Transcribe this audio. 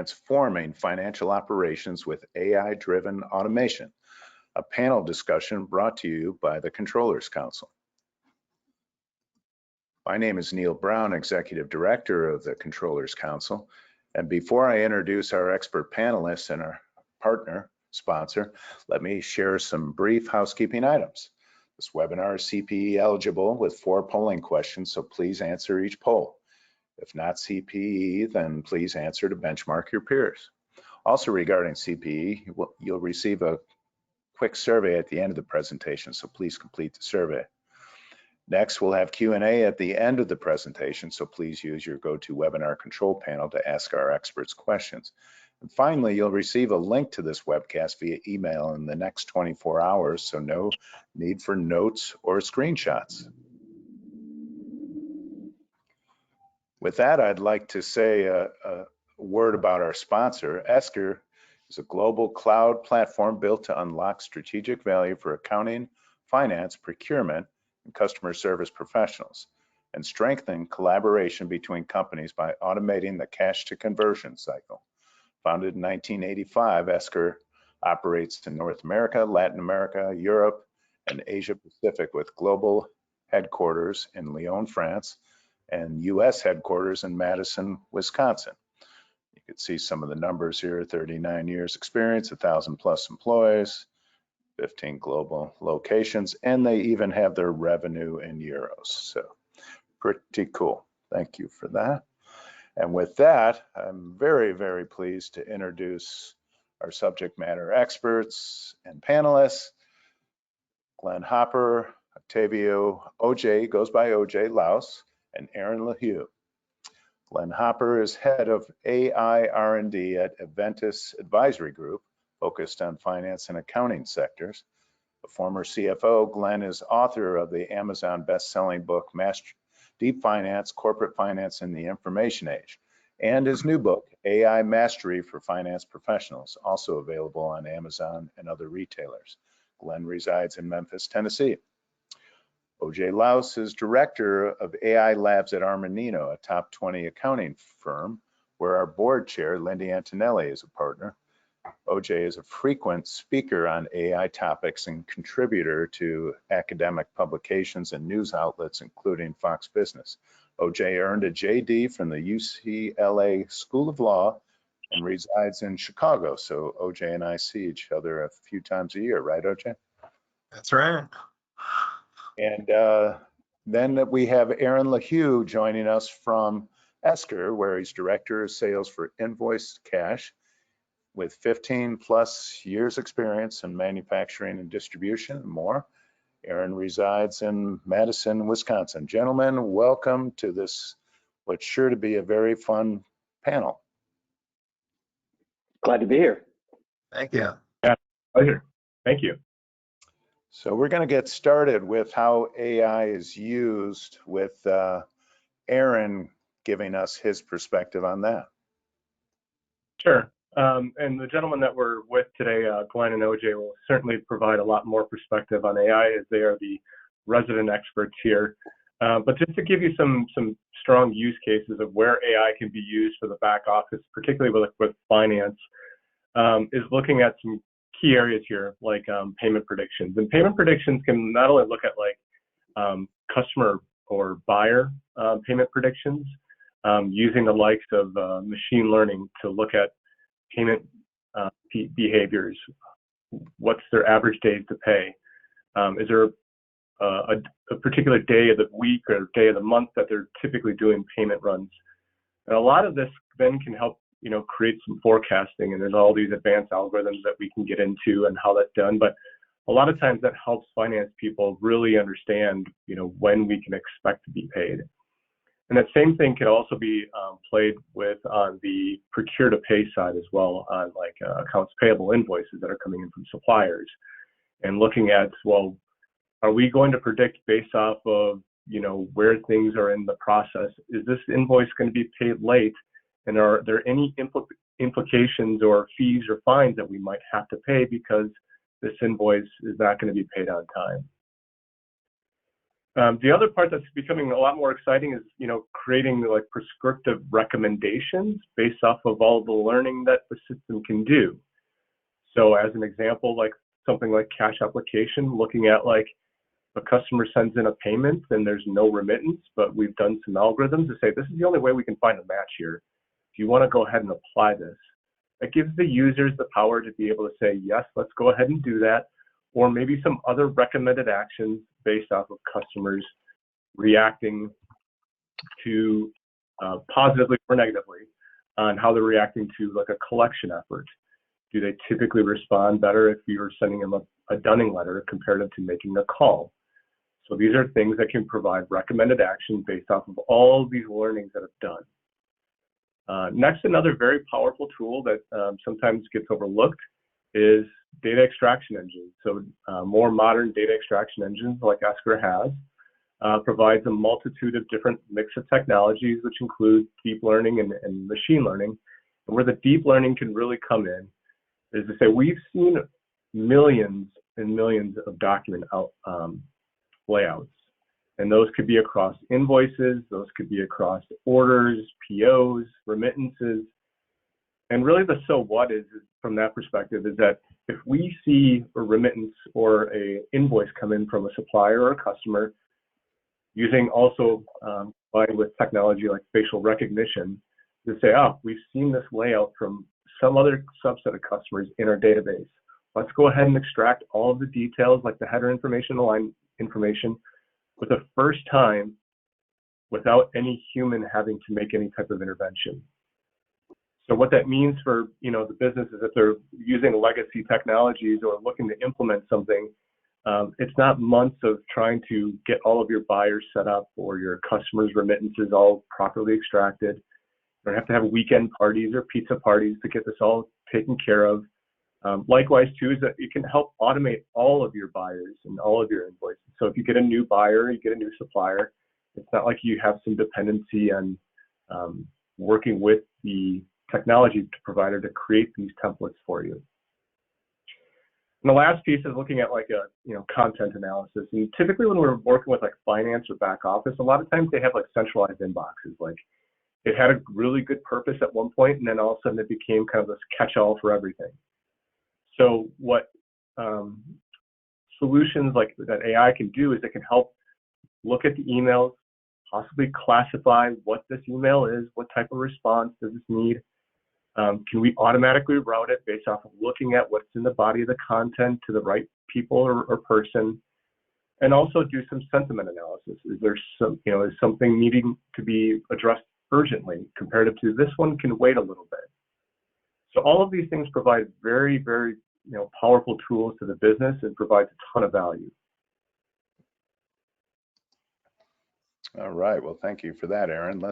Transforming Financial Operations with AI-Driven Automation, a panel discussion brought to you by the Controllers Council. My name is Neil Brown, Executive Director of the Controllers Council. And before I introduce our expert panelists and our partner sponsor, let me share some brief housekeeping items. This webinar is CPE eligible with 4 polling questions, so please answer each poll. If not CPE, then please answer to benchmark your peers. Also regarding CPE, you'll receive a quick survey at the end of the presentation, so please complete the survey. Next, we'll have Q&A at the end of the presentation, so please use your GoToWebinar control panel to ask our experts questions. And finally, you'll receive a link to this webcast via email in the next 24 hours, so no need for notes or screenshots. With that, I'd like to say a word about our sponsor. Esker is a global cloud platform built to unlock strategic value for accounting, finance, procurement, and customer service professionals, and strengthen collaboration between companies by automating the cash to conversion cycle. Founded in 1985, Esker operates in North America, Latin America, Europe, and Asia Pacific with global headquarters in Lyon, France, and US headquarters in Madison, Wisconsin. You can see some of the numbers here: 39 years experience, 1,000 plus employees, 15 global locations, and they even have their revenue in euros. So pretty cool. Thank you for that. And with that, I'm very, very pleased to introduce our subject matter experts and panelists. Glenn Hopper, Octavio OJ, goes by OJ, Laos, and Aaron LeHew. Glenn Hopper is head of AI R&D at Aventis Advisory Group, focused on finance and accounting sectors. A former CFO, Glenn is author of the Amazon best-selling book, Deep Finance, Corporate Finance in the Information Age, and his new book, AI Mastery for Finance Professionals, also available on Amazon and other retailers. Glenn resides in Memphis, Tennessee. OJ Laos is director of AI Labs at Armanino, a top 20 accounting firm, where our board chair, Lindy Antonelli, is a partner. OJ is a frequent speaker on AI topics and contributor to academic publications and news outlets, including Fox Business. OJ earned a JD from the UCLA School of Law and resides in Chicago. So OJ and I see each other a few times a year, right, OJ? That's right. And then we have Aaron LeHew joining us from Esker, where he's director of sales for Invoice Cash, with 15 plus years experience in manufacturing and distribution and more. Aaron resides in Madison, Wisconsin. Gentlemen, welcome to this, what's sure to be a very fun panel. Glad to be here. Thank you. Yeah, pleasure. Thank you. So we're going to get started with how AI is used, with Aaron giving us his perspective on that. Sure. And the gentlemen that we're with today, Glenn and OJ, will certainly provide a lot more perspective on AI, as they are the resident experts here. But just to give you some strong use cases of where AI can be used for the back office, particularly with finance, is looking at some key areas here, like payment predictions. And payment predictions can not only look at like customer or buyer payment predictions, using the likes of machine learning to look at payment behaviors. What's their average days to pay? Is there a particular day of the week or day of the month that they're typically doing payment runs? And a lot of this then can help, create some forecasting, and there's all these advanced algorithms that we can get into and how that's done. But a lot of times that helps finance people really understand, when we can expect to be paid. And that same thing can also be played with on the procure to pay side as well, on like accounts payable invoices that are coming in from suppliers, and looking at, well, are we going to predict based off of, where things are in the process? Is this invoice going to be paid late? And are there any implications or fees or fines that we might have to pay because this invoice is not going to be paid on time? The other part that's becoming a lot more exciting is, creating like prescriptive recommendations based off of all the learning that the system can do. So as an example, like something like cash application, looking at like a customer sends in a payment and there's no remittance, but we've done some algorithms to say, this is the only way we can find a match here. If you want to go ahead and apply this, it gives the users the power to be able to say, yes, let's go ahead and do that. Or maybe some other recommended actions based off of customers reacting to positively or negatively on how they're reacting to like a collection effort. Do they typically respond better if you're sending them a dunning letter compared to making a call? So these are things that can provide recommended action based off of all these learnings that I've done. Next, another very powerful tool that sometimes gets overlooked is data extraction engines. So more modern data extraction engines like Esker has provides a multitude of different mix of technologies, which include deep learning and machine learning. And where the deep learning can really come in is to say, we've seen millions and millions of document layouts. And those could be across invoices, those could be across orders, POs, remittances. And really the so what is from that perspective is that if we see a remittance or a invoice come in from a supplier or a customer, using also combined with technology like facial recognition, to say, oh, we've seen this layout from some other subset of customers in our database. Let's go ahead and extract all of the details like the header information, the line information, for the first time without any human having to make any type of intervention. So what that means for the business is that they're using legacy technologies or looking to implement something. It's not months of trying to get all of your buyers set up or your customers' remittances all properly extracted. You don't have to have weekend parties or pizza parties to get this all taken care of. Likewise, too, is that it can help automate all of your buyers and all of your invoices. So if you get a new buyer, you get a new supplier, it's not like you have some dependency on working with the technology provider to create these templates for you. And the last piece is looking at like a content analysis. And typically when we're working with like finance or back office, a lot of times they have like centralized inboxes. Like it had a really good purpose at one point, and then all of a sudden it became kind of this catch-all for everything. So what solutions like that AI can do is it can help look at the emails, possibly classify what this email is, what type of response does this need. Can we automatically route it based off of looking at what's in the body of the content to the right people or person, and also do some sentiment analysis. Is there some, is something needing to be addressed urgently comparative to this one can wait a little bit? So all of these things provide very, very powerful tools to the business and provides a ton of value. All right. Well, thank you for that, Aaron.